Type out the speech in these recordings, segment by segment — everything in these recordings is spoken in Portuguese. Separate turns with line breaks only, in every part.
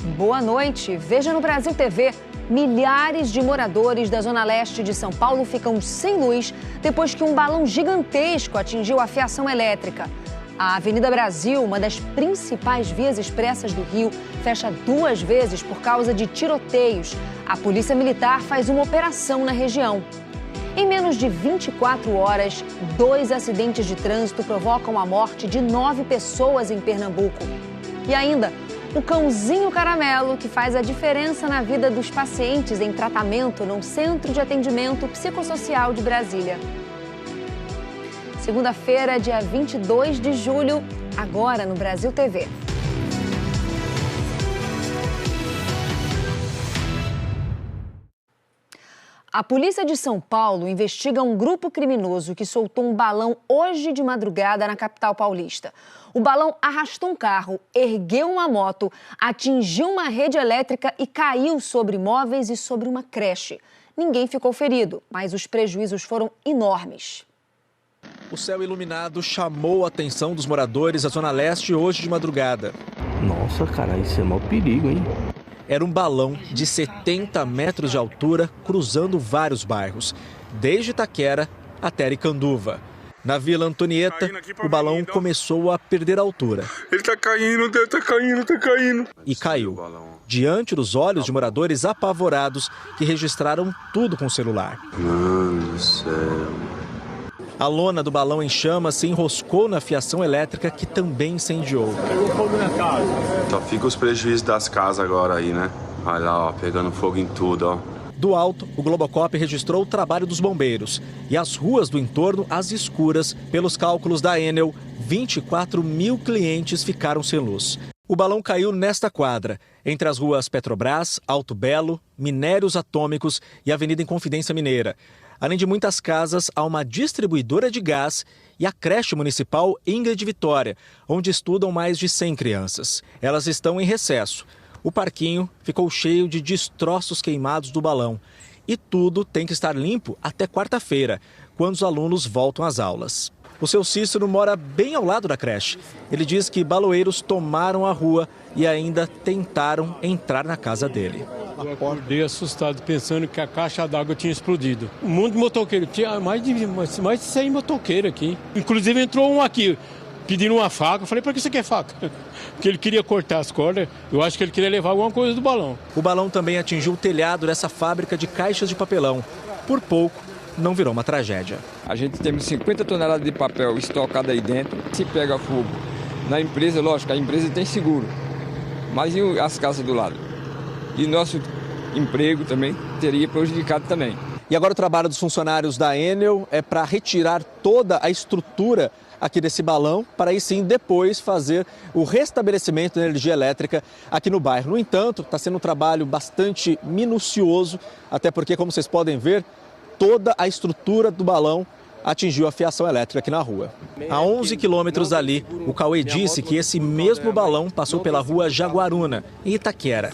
Boa noite. Veja no Brasil TV. Milhares de moradores da Zona Leste de São Paulo ficam sem luz depois que um balão gigantesco atingiu a fiação elétrica. A Avenida Brasil, uma das principais vias expressas do Rio, fecha 2 vezes por causa de tiroteios. A Polícia Militar faz uma operação na região. Em menos de 24 horas, 2 acidentes de trânsito provocam a morte de 9 pessoas em Pernambuco. E ainda, o cãozinho caramelo, que faz a diferença na vida dos pacientes em tratamento num centro de atendimento psicossocial de Brasília. Segunda-feira, dia 22 de julho, agora no Brasil TV. A polícia de São Paulo investiga um grupo criminoso que soltou um balão hoje de madrugada na capital paulista. O balão arrastou um carro, ergueu uma moto, atingiu uma rede elétrica e caiu sobre móveis e sobre uma creche. Ninguém ficou ferido, mas os prejuízos foram enormes.
O céu iluminado chamou a atenção dos moradores da Zona Leste hoje de madrugada.
Nossa, cara, isso é mau perigo, hein?
Era um balão de 70 metros de altura cruzando vários bairros, desde Itaquera até Aricanduva. Na Vila Antonieta, o balão começou a perder altura.
Ele tá caindo, tá caindo.
E caiu, diante dos olhos de moradores apavorados que registraram tudo com o celular.
Mano do céu.
A lona do balão em chamas se enroscou na fiação elétrica que também incendiou.
Pegou fogo na casa. Só fica os prejuízos das casas agora aí, né? Olha lá, ó, pegando fogo em tudo, ó.
Do alto, o Globocop registrou o trabalho dos bombeiros e as ruas do entorno às escuras. Pelos cálculos da Enel, 24 mil clientes ficaram sem luz. O balão caiu nesta quadra, entre as ruas Petrobras, Alto Belo, Minérios Atômicos e Avenida Inconfidência Mineira. Além de muitas casas, há uma distribuidora de gás e a creche municipal Ingrid Vitória, onde estudam mais de 100 crianças. Elas estão em recesso. O parquinho ficou cheio de destroços queimados do balão. E tudo tem que estar limpo até quarta-feira, quando os alunos voltam às aulas. O seu Cícero mora bem ao lado da creche. Ele diz que baloeiros tomaram a rua e ainda tentaram entrar na casa dele.
Eu acordei assustado, pensando que a caixa d'água tinha explodido. Um monte de motoqueiro, tinha mais de 100 motoqueiros aqui. Inclusive entrou um aqui, pedindo uma faca. Eu falei, para que você quer faca? Porque ele queria cortar as cordas, eu acho que ele queria levar alguma coisa do balão.
O balão também atingiu o telhado dessa fábrica de caixas de papelão. Por pouco, não virou uma tragédia.
A gente tem 50 toneladas de papel estocado aí dentro. Se pega fogo na empresa, lógico, a empresa tem seguro. Mas e as casas do lado? E nosso emprego também teria prejudicado também.
E agora o trabalho dos funcionários da Enel é para retirar toda a estrutura aqui desse balão, para aí sim depois fazer o restabelecimento da energia elétrica aqui no bairro. No entanto, está sendo um trabalho bastante minucioso, até porque, como vocês podem ver, toda a estrutura do balão atingiu a fiação elétrica aqui na rua. A 11 quilômetros dali, o Cauê disse que esse mesmo balão passou pela rua Jaguaruna, em Itaquera.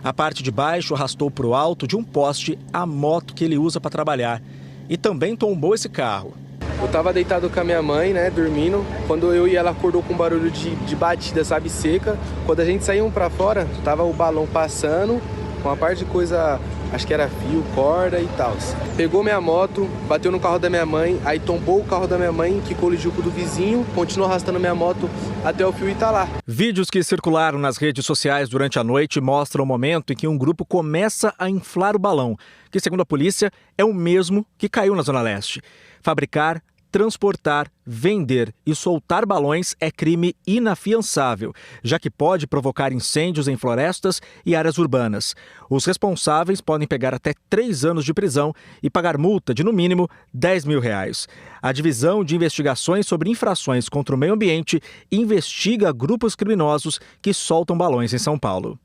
A parte de baixo arrastou para o alto de um poste a moto que ele usa para trabalhar. E também tombou esse carro.
Eu tava deitado com a minha mãe, né, dormindo. Quando eu e ela acordou com um barulho de batida, sabe, seca. Quando a gente saiu para fora, tava o balão passando, com uma parte de coisa, acho que era fio, corda e tal. Pegou minha moto, bateu no carro da minha mãe, aí tombou o carro da minha mãe, que colidiu com o do vizinho, continuou arrastando minha moto até o fio e tá lá.
Vídeos que circularam nas redes sociais durante a noite mostram o momento em que um grupo começa a inflar o balão, que, segundo a polícia, é o mesmo que caiu na Zona Leste. Fabricar, transportar, vender e soltar balões é crime inafiançável, já que pode provocar incêndios em florestas e áreas urbanas. Os responsáveis podem pegar até 3 anos de prisão e pagar multa de, no mínimo, R$10 mil. A Divisão de Investigações sobre Infrações contra o Meio Ambiente investiga grupos criminosos que soltam balões em São Paulo.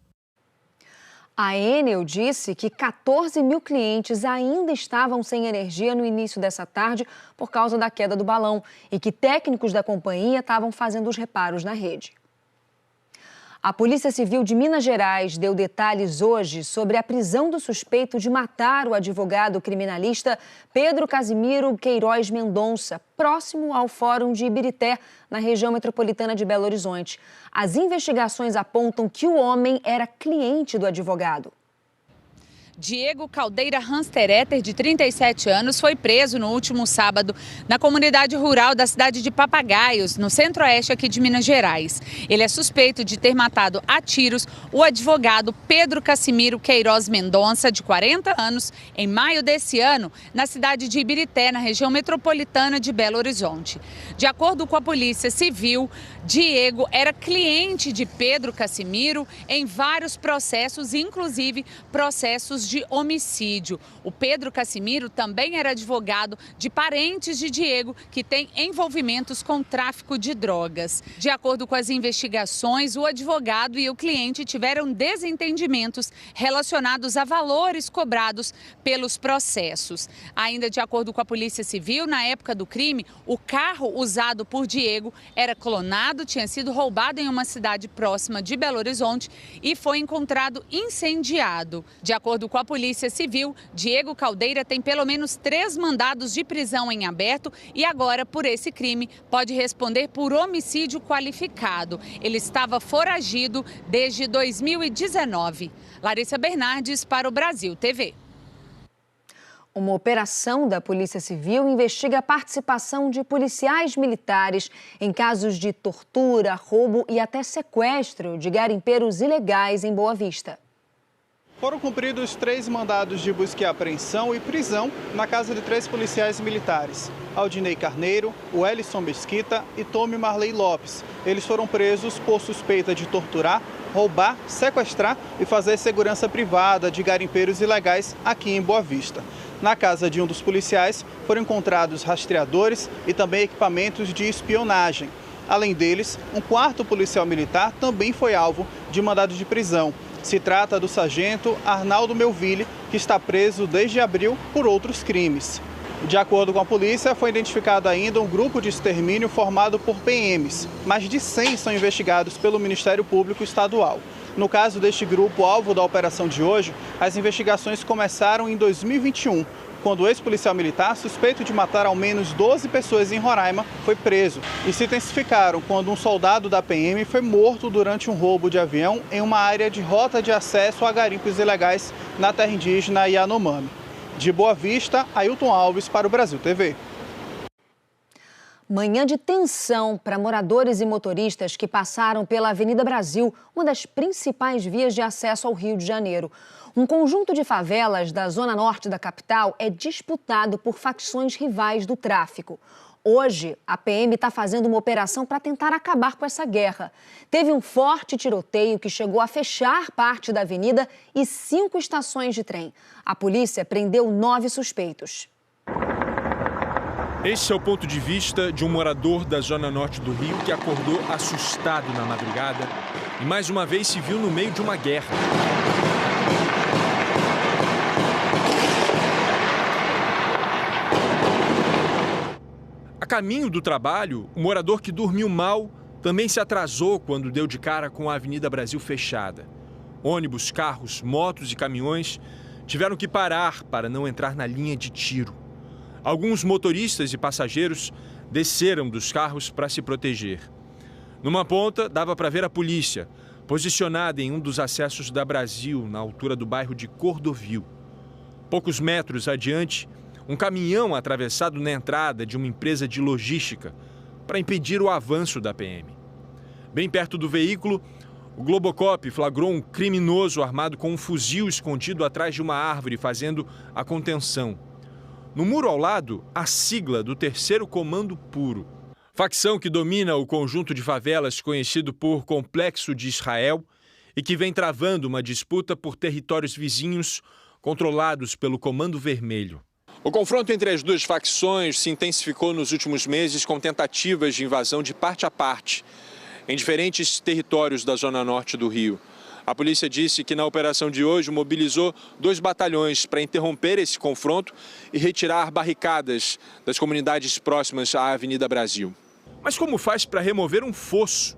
A Enel disse que 14 mil clientes ainda estavam sem energia no início dessa tarde por causa da queda do balão e que técnicos da companhia estavam fazendo os reparos na rede. A Polícia Civil de Minas Gerais deu detalhes hoje sobre a prisão do suspeito de matar o advogado criminalista Pedro Casimiro Queiroz Mendonça, próximo ao Fórum de Ibirité, na região metropolitana de Belo Horizonte. As investigações apontam que o homem era cliente do advogado.
Diego Caldeira Hanstereter, de 37 anos, foi preso no último sábado na comunidade rural da cidade de Papagaios, no centro-oeste aqui de Minas Gerais. Ele é suspeito de ter matado a tiros o advogado Pedro Casimiro Queiroz Mendonça, de 40 anos, em maio desse ano, na cidade de Ibirité, na região metropolitana de Belo Horizonte. De acordo com a Polícia Civil, Diego era cliente de Pedro Casimiro em vários processos, inclusive processos de homicídio. O Pedro Casimiro também era advogado de parentes de Diego, que tem envolvimentos com tráfico de drogas. De acordo com as investigações, o advogado e o cliente tiveram desentendimentos relacionados a valores cobrados pelos processos. Ainda de acordo com a Polícia Civil, na época do crime, o carro usado por Diego era clonado, tinha sido roubado em uma cidade próxima de Belo Horizonte e foi encontrado incendiado. De acordo com a Polícia Civil, Diego Caldeira tem pelo menos 3 mandados de prisão em aberto e agora, por esse crime, pode responder por homicídio qualificado. Ele estava foragido desde 2019. Larissa Bernardes para o Brasil TV.
Uma operação da Polícia Civil investiga a participação de policiais militares em casos de tortura, roubo e até sequestro de garimpeiros ilegais em Boa Vista.
Foram cumpridos 3 mandados de busca e apreensão e prisão na casa de 3 policiais militares. Aldinei Carneiro, Wellison Mesquita e Tomi Marley Lopes. Eles foram presos por suspeita de torturar, roubar, sequestrar e fazer segurança privada de garimpeiros ilegais aqui em Boa Vista. Na casa de um dos policiais foram encontrados rastreadores e também equipamentos de espionagem. Além deles, um 4º policial militar também foi alvo de mandado de prisão. Se trata do sargento Arnaldo Melville, que está preso desde abril por outros crimes. De acordo com a polícia, foi identificado ainda um grupo de extermínio formado por PMs. Mais de 100 são investigados pelo Ministério Público Estadual. No caso deste grupo, alvo da operação de hoje, as investigações começaram em 2021, quando o ex-policial militar, suspeito de matar ao menos 12 pessoas em Roraima, foi preso. E se intensificaram quando um soldado da PM foi morto durante um roubo de avião em uma área de rota de acesso a garimpos ilegais na terra indígena Yanomami. De Boa Vista, Ailton Alves para o Brasil TV.
Manhã de tensão para moradores e motoristas que passaram pela Avenida Brasil, uma das principais vias de acesso ao Rio de Janeiro. Um conjunto de favelas da zona norte da capital é disputado por facções rivais do tráfico. Hoje, a PM está fazendo uma operação para tentar acabar com essa guerra. Teve um forte tiroteio que chegou a fechar parte da avenida e 5 estações de trem. A polícia prendeu 9 suspeitos.
Esse é o ponto de vista de um morador da zona norte do Rio que acordou assustado na madrugada e mais uma vez se viu no meio de uma guerra. A caminho do trabalho, o morador que dormiu mal também se atrasou quando deu de cara com a Avenida Brasil fechada. Ônibus, carros, motos e caminhões tiveram que parar para não entrar na linha de tiro. Alguns motoristas e passageiros desceram dos carros para se proteger. Numa ponta, dava para ver a polícia, posicionada em um dos acessos da Brasil, na altura do bairro de Cordovil. Poucos metros adiante, um caminhão atravessado na entrada de uma empresa de logística para impedir o avanço da PM. Bem perto do veículo, o Globocop flagrou um criminoso armado com um fuzil escondido atrás de uma árvore, fazendo a contenção. No muro ao lado, a sigla do 3º Comando Puro, facção que domina o conjunto de favelas conhecido por Complexo de Israel e que vem travando uma disputa por territórios vizinhos controlados pelo Comando Vermelho. O confronto entre as duas facções se intensificou nos últimos meses com tentativas de invasão de parte a parte em diferentes territórios da zona norte do Rio. A polícia disse que na operação de hoje mobilizou 2 batalhões para interromper esse confronto e retirar barricadas das comunidades próximas à Avenida Brasil. Mas como faz para remover um fosso?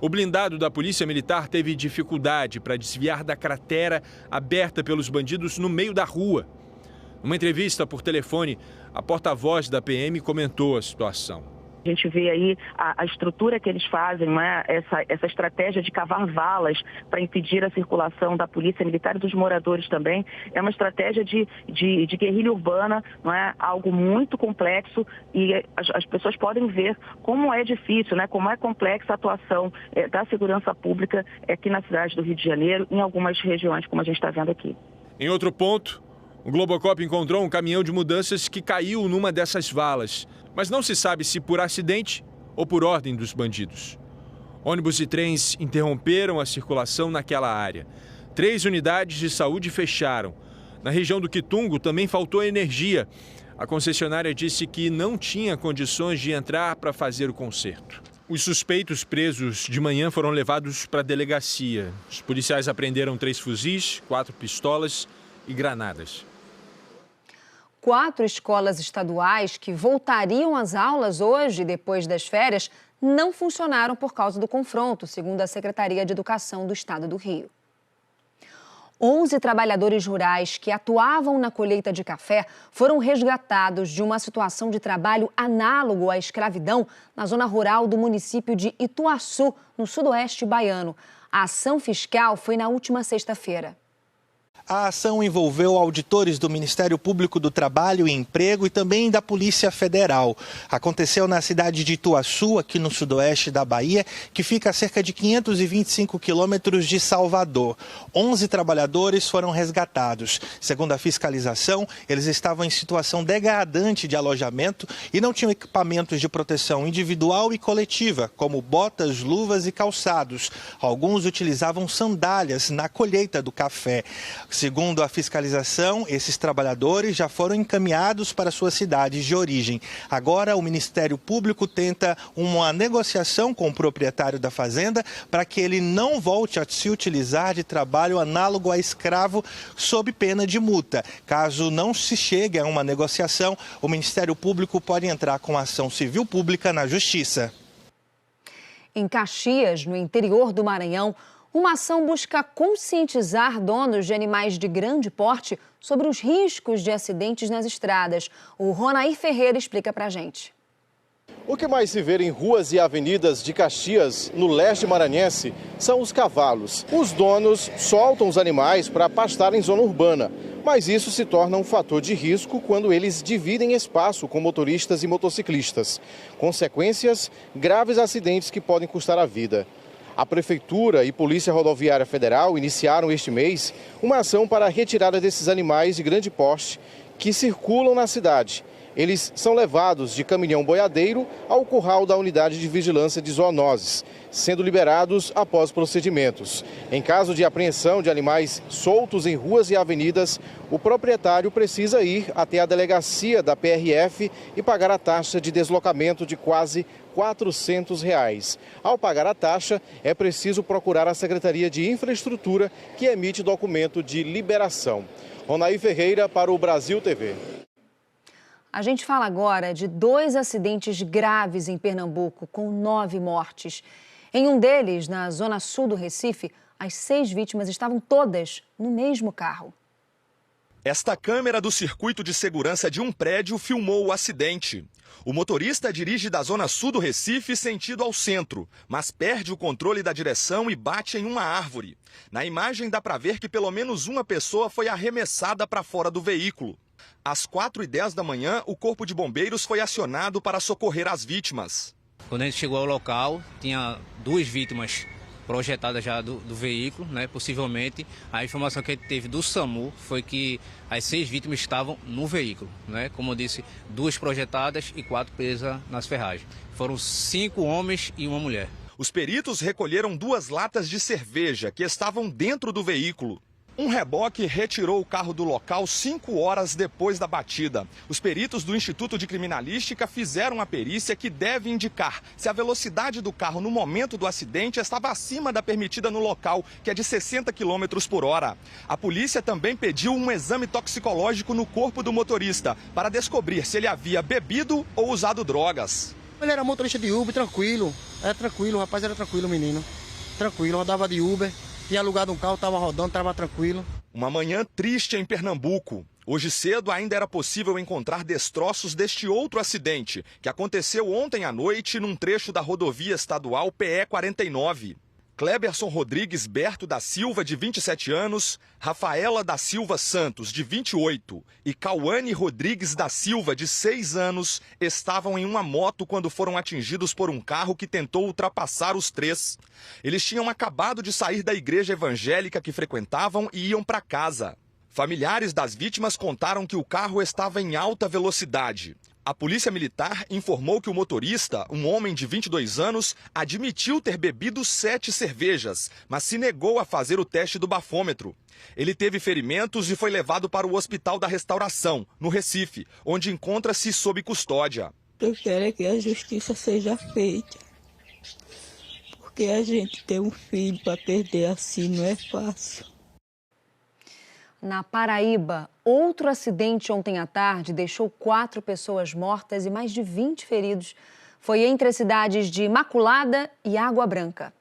O blindado da Polícia Militar teve dificuldade para desviar da cratera aberta pelos bandidos no meio da rua. Numa entrevista por telefone, a porta-voz da PM comentou a situação.
A gente vê aí a estrutura que eles fazem, né? essa estratégia de cavar valas para impedir a circulação da Polícia Militar e dos moradores também. É uma estratégia de guerrilha urbana, não é? Algo muito complexo, e as pessoas podem ver como é difícil, né? Como é complexa a atuação da segurança pública aqui na cidade do Rio de Janeiro, em algumas regiões, como a gente está vendo aqui.
Em outro ponto, o Globocop encontrou um caminhão de mudanças que caiu numa dessas valas. Mas não se sabe se por acidente ou por ordem dos bandidos. Ônibus e trens interromperam a circulação naquela área. 3 unidades de saúde fecharam. Na região do Quitungo também faltou energia. A concessionária disse que não tinha condições de entrar para fazer o conserto. Os suspeitos presos de manhã foram levados para a delegacia. Os policiais apreenderam 3 fuzis, 4 pistolas e granadas.
4 escolas estaduais que voltariam às aulas hoje, depois das férias, não funcionaram por causa do confronto, segundo a Secretaria de Educação do Estado do Rio. 11 trabalhadores rurais que atuavam na colheita de café foram resgatados de uma situação de trabalho análogo à escravidão na zona rural do município de Ituaçu, no sudoeste baiano. A ação fiscal foi na última sexta-feira.
A ação envolveu auditores do Ministério Público do Trabalho e Emprego e também da Polícia Federal. Aconteceu na cidade de Ituaçu, aqui no sudoeste da Bahia, que fica a cerca de 525 quilômetros de Salvador. 11 trabalhadores foram resgatados. Segundo a fiscalização, eles estavam em situação degradante de alojamento e não tinham equipamentos de proteção individual e coletiva, como botas, luvas e calçados. Alguns utilizavam sandálias na colheita do café. Segundo a fiscalização, esses trabalhadores já foram encaminhados para suas cidades de origem. Agora, o Ministério Público tenta uma negociação com o proprietário da fazenda para que ele não volte a se utilizar de trabalho análogo a escravo sob pena de multa. Caso não se chegue a uma negociação, o Ministério Público pode entrar com ação civil pública na Justiça.
Em Caxias, no interior do Maranhão, uma ação busca conscientizar donos de animais de grande porte sobre os riscos de acidentes nas estradas. O Ronair Ferreira explica pra gente.
O que mais se vê em ruas e avenidas de Caxias, no leste maranhense, são os cavalos. Os donos soltam os animais para pastar em zona urbana, mas isso se torna um fator de risco quando eles dividem espaço com motoristas e motociclistas. Consequências, graves acidentes que podem custar a vida. A Prefeitura e Polícia Rodoviária Federal iniciaram este mês uma ação para a retirada desses animais de grande porte que circulam na cidade. Eles são levados de caminhão boiadeiro ao curral da Unidade de Vigilância de Zoonoses, sendo liberados após procedimentos. Em caso de apreensão de animais soltos em ruas e avenidas, o proprietário precisa ir até a delegacia da PRF e pagar a taxa de deslocamento de quase R$400. Ao pagar a taxa, é preciso procurar a Secretaria de Infraestrutura, que emite documento de liberação. Ronair Ferreira para o Brasil TV.
A gente fala agora de 2 acidentes graves em Pernambuco, com 9 mortes. Em um deles, na zona sul do Recife, as 6 vítimas estavam todas no mesmo carro.
Esta câmera do circuito de segurança de um prédio filmou o acidente. O motorista dirige da zona sul do Recife sentido ao centro, mas perde o controle da direção e bate em uma árvore. Na imagem dá para ver que pelo menos uma pessoa foi arremessada para fora do veículo. Às 4h10 da manhã, o Corpo de Bombeiros foi acionado para socorrer as vítimas.
Quando a gente chegou ao local, tinha 2 vítimas projetadas já do veículo, né? Possivelmente. A informação que a gente teve do SAMU foi que as 6 vítimas estavam no veículo, né? Como eu disse, 2 projetadas e 4 presas nas ferragens. Foram 5 homens e uma mulher.
Os peritos recolheram 2 latas de cerveja que estavam dentro do veículo. Um reboque retirou o carro do local 5 horas depois da batida. Os peritos do Instituto de Criminalística fizeram a perícia que deve indicar se a velocidade do carro no momento do acidente estava acima da permitida no local, que é de 60 km por hora. A polícia também pediu um exame toxicológico no corpo do motorista para descobrir se ele havia bebido ou usado drogas.
Ele era motorista de Uber, tranquilo. Era tranquilo, o rapaz era tranquilo, o menino. Tranquilo, rodava de Uber, tinha alugado um carro, estava rodando, estava tranquilo.
Uma manhã triste em Pernambuco. Hoje cedo ainda era possível encontrar destroços deste outro acidente, que aconteceu ontem à noite num trecho da rodovia estadual PE 49. Cleberson Rodrigues Berto da Silva, de 27 anos, Rafaela da Silva Santos, de 28, e Cauane Rodrigues da Silva, de 6 anos, estavam em uma moto quando foram atingidos por um carro que tentou ultrapassar os três. Eles tinham acabado de sair da igreja evangélica que frequentavam e iam para casa. Familiares das vítimas contaram que o carro estava em alta velocidade. A Polícia Militar informou que o motorista, um homem de 22 anos, admitiu ter bebido 7 cervejas, mas se negou a fazer o teste do bafômetro. Ele teve ferimentos e foi levado para o Hospital da Restauração, no Recife, onde encontra-se sob custódia.
Eu quero que a justiça seja feita, porque a gente ter um filho para perder assim não é fácil.
Na Paraíba, outro acidente ontem à tarde deixou 4 pessoas mortas e mais de 20 feridos. Foi entre as cidades de Imaculada e Água Branca.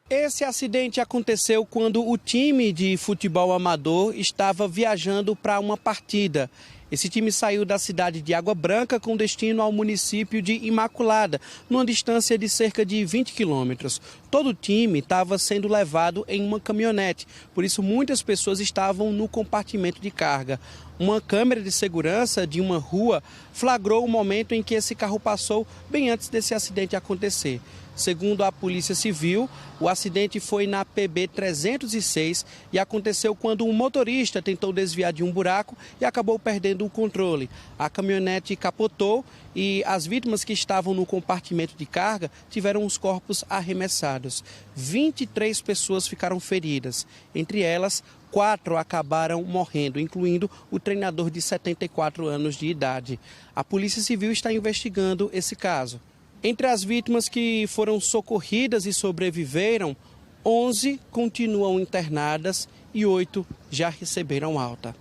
Esse acidente aconteceu quando o time de futebol amador estava viajando para uma partida. Esse time saiu da cidade de Água Branca com destino ao município de Imaculada, numa distância de cerca de 20 quilômetros. Todo o time estava sendo levado em uma caminhonete, por isso muitas pessoas estavam no compartimento de carga. Uma câmera de segurança de uma rua flagrou o momento em que esse carro passou bem antes desse acidente acontecer. Segundo a Polícia Civil, o acidente foi na PB 306 e aconteceu quando um motorista tentou desviar de um buraco e acabou perdendo o controle. A caminhonete capotou e as vítimas que estavam no compartimento de carga tiveram os corpos arremessados. 23 pessoas ficaram feridas. Entre elas, 4 acabaram morrendo, incluindo o treinador de 74 anos de idade. A Polícia Civil está investigando esse caso. Entre as vítimas que foram socorridas e sobreviveram, 11 continuam internadas e 8 já receberam alta.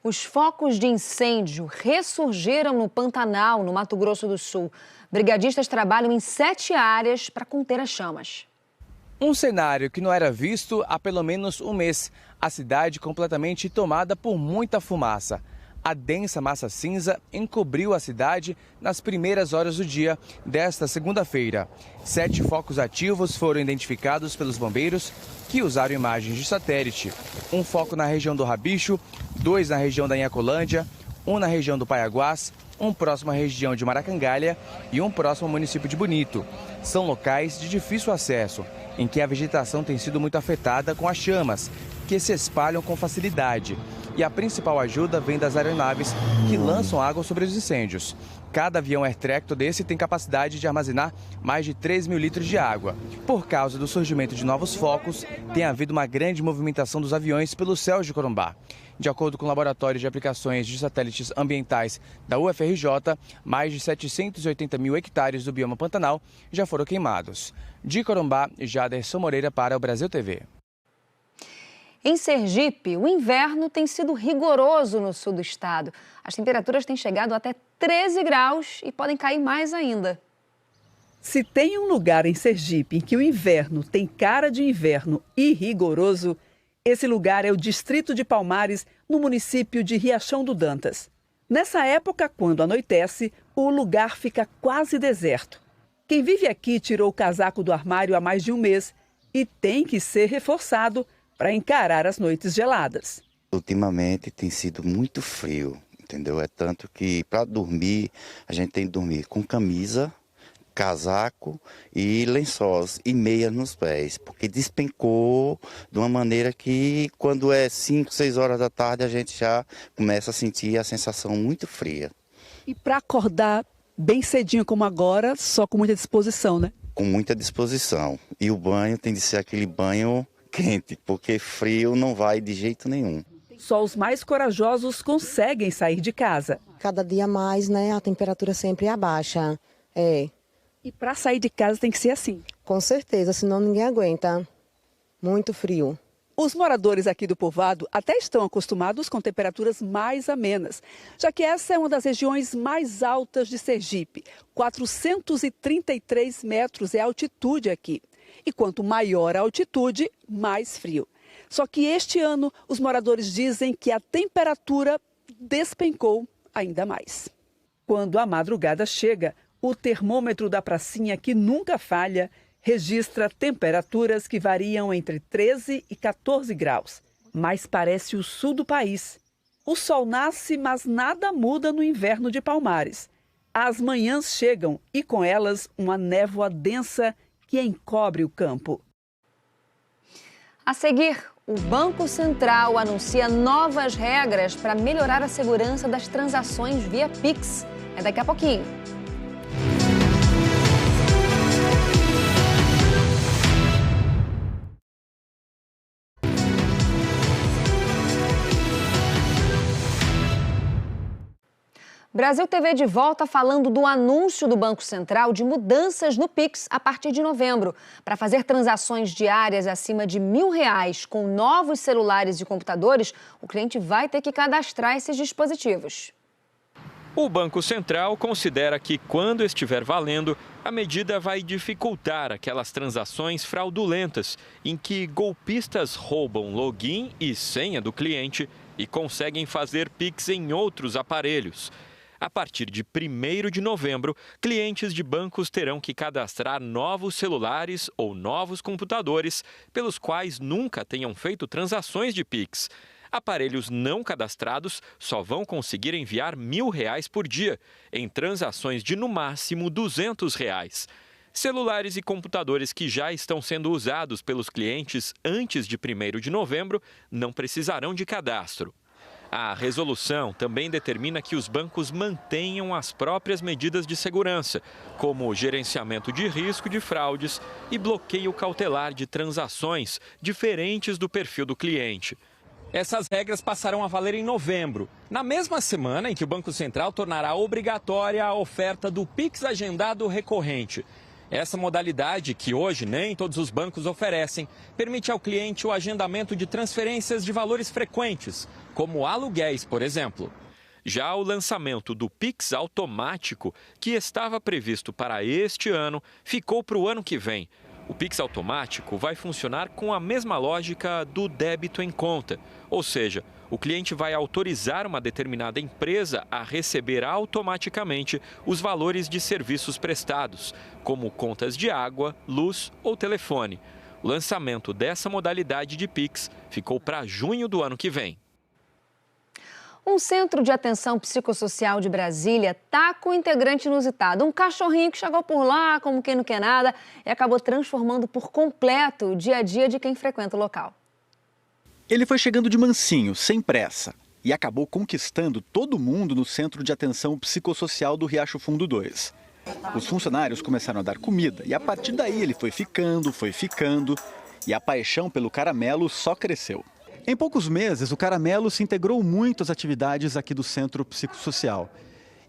Os focos de incêndio ressurgiram no Pantanal, no Mato Grosso do Sul. Brigadistas trabalham em 7 áreas para conter as chamas.
Um cenário que não era visto há pelo menos um mês. A cidade completamente tomada por muita fumaça. A densa massa cinza encobriu a cidade nas primeiras horas do dia desta segunda-feira. 7 focos ativos foram identificados pelos bombeiros, que usaram imagens de satélite. Um foco na região do Rabicho, 2 na região da Inhacolândia, 1 na região do Paiaguás, um próximo à região de Maracangalha e um próximo ao município de Bonito. São locais de difícil acesso, em que a vegetação tem sido muito afetada com as chamas, que se espalham com facilidade. E a principal ajuda vem das aeronaves que lançam água sobre os incêndios. Cada avião Air Tractor desse tem capacidade de armazenar mais de 3 mil litros de água. Por causa do surgimento de novos focos, tem havido uma grande movimentação dos aviões pelos céus de Corumbá. De acordo com o Laboratório de Aplicações de Satélites Ambientais da UFRJ, mais de 780 mil hectares do bioma Pantanal já foram queimados. De Corumbá, Jaderson Moreira para o Brasil TV.
Em Sergipe, o inverno tem sido rigoroso no sul do estado. As temperaturas têm chegado até 13 graus e podem cair mais ainda.
Se tem um lugar em Sergipe em que o inverno tem cara de inverno e rigoroso, esse lugar é o distrito de Palmares, no município de Riachão do Dantas. Nessa época, quando anoitece, o lugar fica quase deserto. Quem vive aqui tirou o casaco do armário há mais de um mês e tem que ser reforçado para encarar as noites geladas.
Ultimamente tem sido muito frio, entendeu? É tanto que para dormir, a gente tem que dormir com camisa, casaco e lençóis e meia nos pés, porque despencou de uma maneira que quando é 5, 6 horas da tarde a gente já começa a sentir a sensação muito fria.
E para acordar bem cedinho como agora, só com muita disposição, né?
Com muita disposição. E o banho tem de ser aquele banho quente, porque frio não vai de jeito nenhum.
Só os mais corajosos conseguem sair de casa.
Cada dia mais, né, a temperatura sempre abaixa.
E para sair de casa tem que ser assim?
Com certeza, senão ninguém aguenta. Muito frio.
Os moradores aqui do povoado até estão acostumados com temperaturas mais amenas, já que essa é uma das regiões mais altas de Sergipe. 433 metros é a altitude aqui. E quanto maior a altitude, mais frio. Só que este ano, os moradores dizem que a temperatura despencou ainda mais. Quando a madrugada chega, o termômetro da pracinha, que nunca falha, registra temperaturas que variam entre 13 e 14 graus. Mas parece o sul do país. O sol nasce, mas nada muda no inverno de Palmares. As manhãs chegam e com elas uma névoa densa que encobre o campo.
A seguir, o Banco Central anuncia novas regras para melhorar a segurança das transações via Pix. É daqui a pouquinho. Brasil TV de volta falando do anúncio do Banco Central de mudanças no Pix a partir de novembro. Para fazer transações diárias acima de R$1.000 com novos celulares e computadores, o cliente vai ter que cadastrar esses dispositivos.
O Banco Central considera que, quando estiver valendo, a medida vai dificultar aquelas transações fraudulentas em que golpistas roubam login e senha do cliente e conseguem fazer Pix em outros aparelhos. A partir de 1º de novembro, clientes de bancos terão que cadastrar novos celulares ou novos computadores pelos quais nunca tenham feito transações de Pix. Aparelhos não cadastrados só vão conseguir enviar R$1.000 por dia, em transações de no máximo R$200. Celulares e computadores que já estão sendo usados pelos clientes antes de 1º de novembro não precisarão de cadastro. A resolução também determina que os bancos mantenham as próprias medidas de segurança, como gerenciamento de risco de fraudes e bloqueio cautelar de transações diferentes do perfil do cliente. Essas regras passarão a valer em novembro, na mesma semana em que o Banco Central tornará obrigatória a oferta do Pix agendado recorrente. Essa modalidade, que hoje nem todos os bancos oferecem, permite ao cliente o agendamento de transferências de valores frequentes, como aluguéis, por exemplo. Já o lançamento do Pix automático, que estava previsto para este ano, ficou para o ano que vem. O Pix automático vai funcionar com a mesma lógica do débito em conta, ou seja, o cliente vai autorizar uma determinada empresa a receber automaticamente os valores de serviços prestados, como contas de água, luz ou telefone. O lançamento dessa modalidade de Pix ficou para junho do ano que vem.
Um centro de atenção psicossocial de Brasília está com um integrante inusitado. Um cachorrinho que chegou por lá como quem não quer nada e acabou transformando por completo o dia a dia de quem frequenta o local.
Ele foi chegando de mansinho, sem pressa, e acabou conquistando todo mundo no Centro de Atenção Psicossocial do Riacho Fundo 2. Os funcionários começaram a dar comida e a partir daí ele foi ficando, e a paixão pelo caramelo só cresceu. Em poucos meses, o caramelo se integrou muito às atividades aqui do Centro Psicossocial.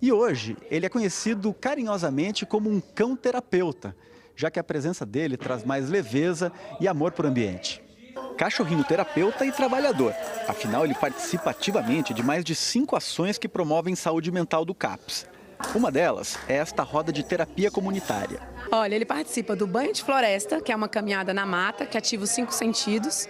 E hoje, ele é conhecido carinhosamente como um cão-terapeuta, já que a presença dele traz mais leveza e amor para o ambiente. Cachorrinho terapeuta e trabalhador. Afinal, ele participa ativamente de mais de 5 ações que promovem saúde mental do CAPS. Uma delas é esta roda de terapia comunitária.
Olha, ele participa do banho de floresta, que é uma caminhada na mata, que ativa os 5 sentidos.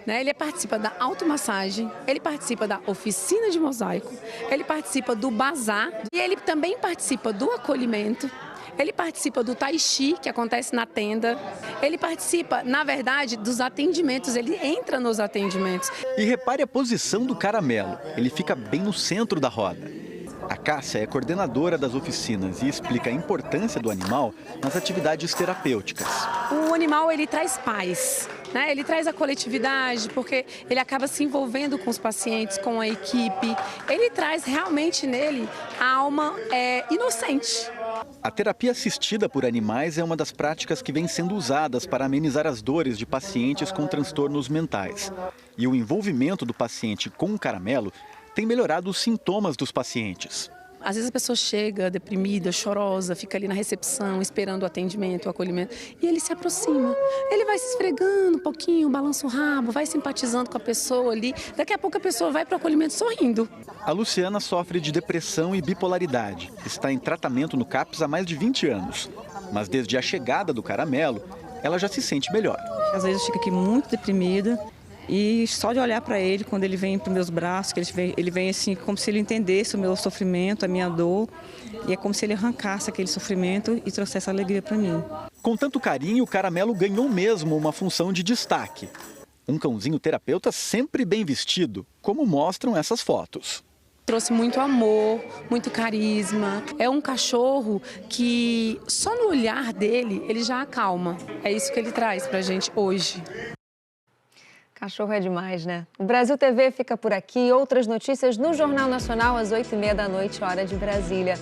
Ele participa da automassagem, ele participa da oficina de mosaico, ele participa do bazar e ele também participa do acolhimento. Ele participa do tai chi, que acontece na tenda. Ele participa, na verdade, dos atendimentos. Ele entra nos atendimentos.
E repare a posição do caramelo. Ele fica bem no centro da roda. A Cássia é coordenadora das oficinas e explica a importância do animal nas atividades terapêuticas.
O animal, ele traz paz, né? Ele traz a coletividade, porque ele acaba se envolvendo com os pacientes, com a equipe. Ele traz realmente nele a alma inocente.
A terapia assistida por animais é uma das práticas que vem sendo usadas para amenizar as dores de pacientes com transtornos mentais. E o envolvimento do paciente com o caramelo tem melhorado os sintomas dos pacientes.
Às vezes a pessoa chega deprimida, chorosa, fica ali na recepção, esperando o atendimento, o acolhimento, e ele se aproxima. Ele vai se esfregando um pouquinho, balança o rabo, vai simpatizando com a pessoa ali. Daqui a pouco a pessoa vai para o acolhimento sorrindo.
A Luciana sofre de depressão e bipolaridade. Está em tratamento no CAPS há mais de 20 anos. Mas desde a chegada do Caramelo, ela já se sente melhor.
Às vezes eu fico aqui muito deprimida e só de olhar para ele, quando ele vem para os meus braços, que ele vem assim, como se ele entendesse o meu sofrimento, a minha dor, e é como se ele arrancasse aquele sofrimento e trouxesse alegria para mim.
Com tanto carinho, o Caramelo ganhou mesmo uma função de destaque. Um cãozinho terapeuta sempre bem vestido, como mostram essas fotos.
Trouxe muito amor, muito carisma. É um cachorro que só no olhar dele, ele já acalma. É isso que ele traz pra gente hoje.
Cachorro é demais, né? O Brasil TV fica por aqui. Outras notícias no Jornal Nacional às 20h30 da noite, hora de Brasília.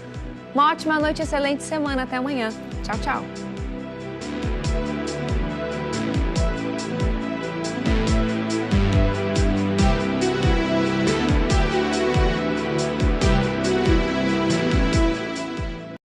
Uma ótima noite, excelente semana. Até amanhã. Tchau, tchau.